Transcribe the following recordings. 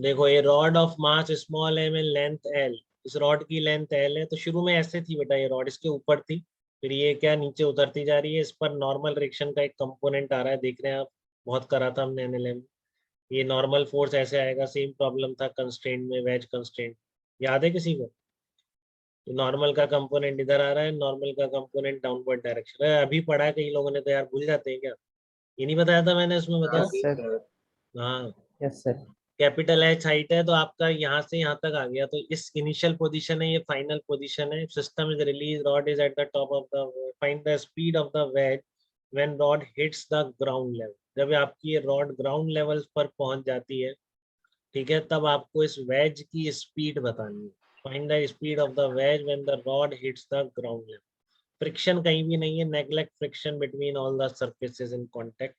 देखो ये rod of mass small M and length L, इस रॉड की लेंथ एल है, तो शुरू में ऐसे थी बेटा, ये रॉड इसके ऊपर थी, फिर ये क्या नीचे उतरती जा रही है, इस पर नॉर्मल रिएक्शन का एक कंपोनेंट आ रहा है, देख रहे हैं आप, बहुत करा था हमने एनएलएम। ये नॉर्मल फोर्स ऐसे आएगा, सेम प्रॉब्लम था कंस्ट्रेंट में, वेज कंस्ट्रेंट, याद है किसी को? नॉर्मल का कंपोनेंट इधर आ रहा है, नॉर्मल का कंपोनेंट डाउनवर्ड डायरेक्शन है, अभी पढ़ा है कई लोगों ने तो यार, भूल जाते हैं क्या? ये नहीं बताया था मैंने उसमें, बताया यस था? सर। हाँ। Yes sir. Capital H height है, तो आपका यहाँ से यहाँ तक आ गया, तो इस इनिशियल पोजीशन है, ये फाइनल पोजीशन है, system is release, rod is at the top of the, find the speed of the ways when rod hits the ground level. जब आपकी ये रॉड ग्राउंड लेवल पर पहुंच जाती है, ठीक है, तब आपको इस वेज की स्पीड बतानी है। Find the speed of the ways when the rod hits the ground level. Friction कहीं भी नहीं है, neglect friction between all the surfaces in contact,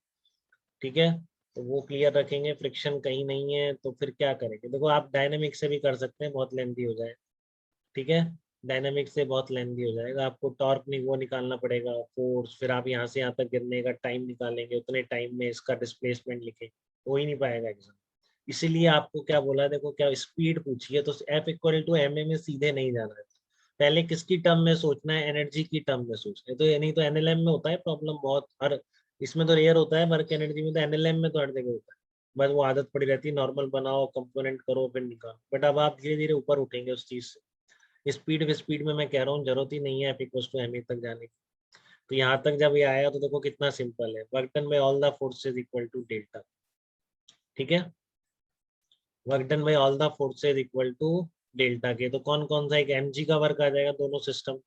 ठीक है, तो वो क्लियर रखेंगे, फ्रिक्शन कहीं नहीं है, तो फिर क्या करेंगे? देखो आप डायनेमिक से भी कर सकते हैं, बहुत लेंथी हो जाए, ठीक है, डायनेमिक से बहुत लेंथी हो जाएगा, आपको टॉर्क नहीं वो निकालना पड़ेगा, फोर्स, फिर आप यहाँ से यहाँ तक गिरने का टाइम निकालेंगे, उतने टाइम में इसका डिस्प्लेसमेंट लिखें, हो ही नहीं पाएगा एग्जाम। इसीलिए आपको क्या बोला, देखो क्या स्पीड पूछी है, तो F equal to M A में सीधे नहीं जाना है, पहले किसकी टर्म में सोचना है, एनर्जी की टर्म में सोचना है, तो ये नहीं तो एनएलएम में होता है प्रॉब्लम बहुत, हर इसमें तो रेयर होता है, वर्क एनर्जी में, तो एनएलएम में तो हर जगह होता है, बस वो आदत पड़ी रहती है, नॉर्मल बनाओ, कंपोनेंट करो, फिर निकालो, बट अब आप धीरे धीरे ऊपर उठेंगे उस चीज से। स्पीड स्पीड में मैं कह रहा हूँ जरूरत ही नहीं है F equal to M A तक जाने की। तो यहाँ तक जब ये आया तो देखो कितना सिंपल है, work done by all the forces equal to delta, ठीक है, work done by all the forces equal to delta K, तो कौन कौन सा, एक एमजी का वर्क आ जाएगा दोनों सिस्टम,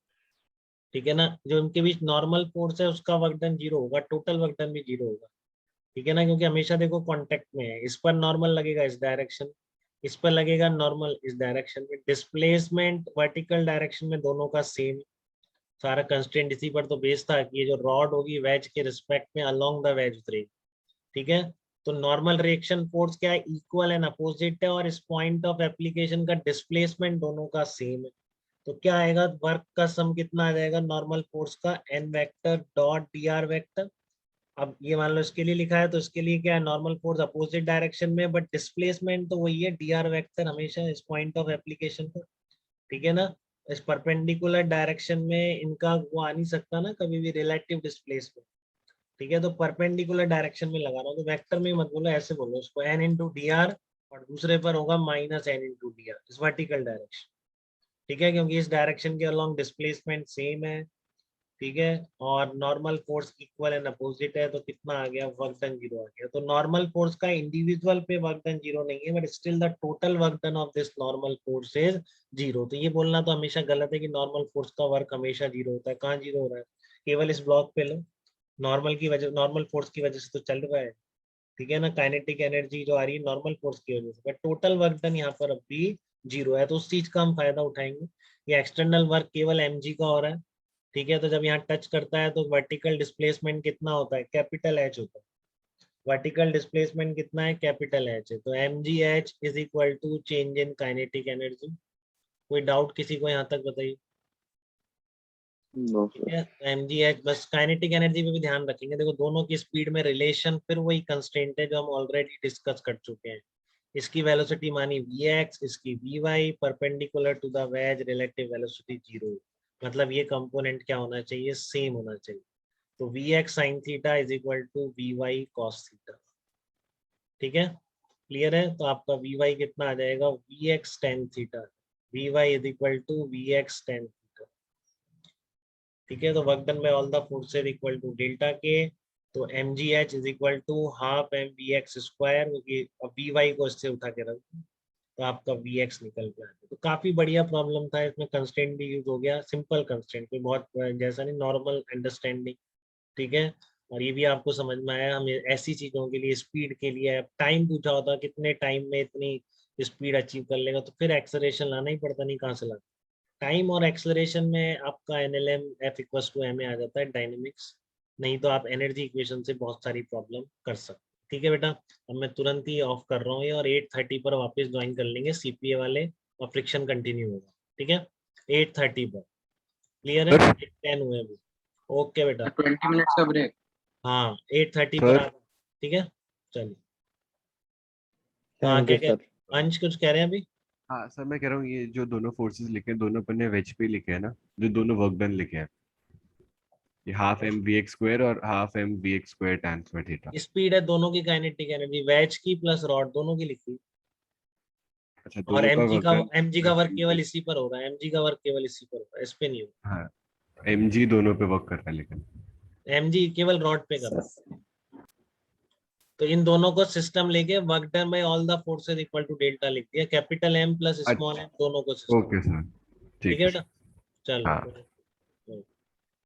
ठीक है ना, जो इनके बीच नॉर्मल फोर्स है उसका वर्क डन जीरो होगा, टोटल वर्क डन भी जीरो होगा, ठीक है ना, क्योंकि हमेशा देखो कांटेक्ट में है, इस पर नॉर्मल लगेगा इस डायरेक्शन, इस पर लगेगा नॉर्मल इस डायरेक्शन में, डिस्प्लेसमेंट वर्टिकल डायरेक्शन में दोनों का सेम, सारा कंस्ट्रेंट इसी पर तो बेस था कि ये जो रॉड होगी वेज के रिस्पेक्ट में अलोंग द वेज उतरेगी, ठीक है, तो नॉर्मल रिएक्शन फोर्स क्या है, इक्वल एंड अपोजिट है, और इस पॉइंट ऑफ एप्लीकेशन का डिस्प्लेसमेंट दोनों का सेम है, तो क्या आएगा, वर्क का सम कितना आ जाएगा नॉर्मल फोर्स का, N vector dot D R vector. अब ये मान लो इसके लिए लिखा है, तो इसके लिए क्या है, नॉर्मल फोर्स अपोजिट डायरेक्शन में, बट डिस्प्लेसमेंट तो वही है, डी आर वेक्टर हमेशा इस पॉइंट ऑफ एप्लीकेशन पर, ठीक है ना, इस परपेंडिकुलर डायरेक्शन में इनका वो आ नहीं सकता ना कभी भी रिलेटिव डिस्प्लेसमेंट, ठीक है, तो परपेंडिकुलर डायरेक्शन में लगा रहा हूँ, तो वेक्टर में मत बोलो, ऐसे बोलो उसको, एन इंटू डी आर, और दूसरे पर होगा minus N into D R, इस वर्टिकल डायरेक्शन, ठीक है, क्योंकि इस डायरेक्शन के अलोंग डिस्प्लेसमेंट सेम है, ठीक है, और normal force equal and opposite है, तो कितना आ गया, वर्क डन जीरो आ गया, तो नॉर्मल फोर्स का इंडिविजुअल पे वर्क डन जीरो नहीं है, but still the total work done of this normal force is zero, तो ये बोलना तो हमेशा गलत है कि नॉर्मल फोर्स का वर्क हमेशा जीरो होता है, कहाँ जीरो हो रहा है, केवल इस ब्लॉक पे लो, नॉर्मल की वजह, नॉर्मल फोर्स की वजह से तो चल रहा है, ठीक है ना, काइनेटिक एनर्जी जो आ रही है नॉर्मल फोर्स की वजह से, बट टोटल वर्क डन यहाँ पर अभी जीरो है, तो उस चीज का हम फायदा उठाएंगे, ये एक्सटर्नल वर्क केवल एमजी का हो रहा है, ठीक है, तो जब यहाँ टच करता है तो वर्टिकल डिस्प्लेसमेंट कितना होता है, कैपिटल एच होता है, वर्टिकल डिस्प्लेसमेंट कितना है, कैपिटल एच है, तो M G H is equal to change in kinetic energy. कोई डाउट किसी को यहाँ तक बताइए? नो ठीक सर। है, तो एम जी एच, बस काइनेटिक एनर्जी पे भी ध्यान रखेंगे, देखो दोनों की स्पीड में रिलेशन फिर वही कंस्ट्रेंट है जो हम ऑलरेडी डिस्कस कर चुके हैं, इसकी वेलोसिटी मानी वी एक्स, इसकी V Y, perpendicular to the wedge, relative velocity zero, मतलब ये कंपोनेंट क्या होना चाहिए, सेम होना चाहिए, तो V X sine theta is equal to V Y cos theta, ठीक है, क्लियर है, तो आपका वी वाई कितना आ जाएगा, V X tan theta, V Y is equal to V X tan theta, ठीक है, तो work done by all the forces equal to delta K, तो M G H is equal to half M V X square, क्योंकि अब we Y को इससे उठा के रख दो, तो आपका वी एक्स निकल गया, तो काफी बढ़िया प्रॉब्लम था, इसमें कंस्ट्रेंट भी यूज हो गया, सिंपल कंस्ट्रेंट, कोई बहुत जैसा नहीं, नॉर्मल अंडरस्टैंडिंग, ठीक है, और ये भी आपको समझ में आया, हमें ऐसी चीजों के लिए, स्पीड के लिए टाइम पूछा होता, कितने टाइम में इतनी स्पीड अचीव कर लेगा, तो फिर एक्सलरेशन लाना ही पड़ता, नहीं कहाँ से लाना, टाइम और एक्सलरेशन में आपका NLM F equals to M A आ जाता है, डायनेमिक्स, नहीं तो आप एनर्जी इक्वेशन से बहुत सारी प्रॉब्लम कर सकते, ठीक है बेटा, अब मैं तुरंत ही ऑफ कर रहा हूँ ये, और 8:30 पर वापस ज्वाइन कर लेंगे सीपीए वाले, और फ्रिक्शन कंटिन्यू होगा, ठीक है, 8:30 पर, क्लियर है, सर 10 हुए अभी, ओके बेटा, 20 मिनट्स का ब्रेक। हाँ 8:30 पर सर आप, ठीक है, चलिए, हाँ थैंक क्या यू क्या, सर। अंश कुछ कह रहे हैं अभी? हाँ सर, मैं कह रहा हूँ ये जो दोनों फोर्सेस लिखे हैं, दोनों अपन ने वेज पे लिखे हैं ना, जो दोनों वर्क डन लिखे हैं, ये half M V X square और half M V X square tan square theta. Speed है दोनों की काइनेटिक एनर्जी, वेज की प्लस रॉड दोनों की लिखी। अच्छा, और दोनों का वर्क डन। एमजी का वर्क केवल इसी पर होगा, एमजी का वर्क केवल इसी पर होगा, इस पे नहीं होगा। हाँ, एम जी दोनों पे वर्क कर रहा है लेकिन। एमजी केवल रॉड पे कर रहा है। तो इन दोनों को सिस्टम लेके work done by all the forces equal to delta लिख दिया, कैपिटल एम प्लस स्मॉल अच्छा, एम दोनों को सिस्टम। ओके सर, ठीक ठीक है है। बेटा, चलो। हाँ।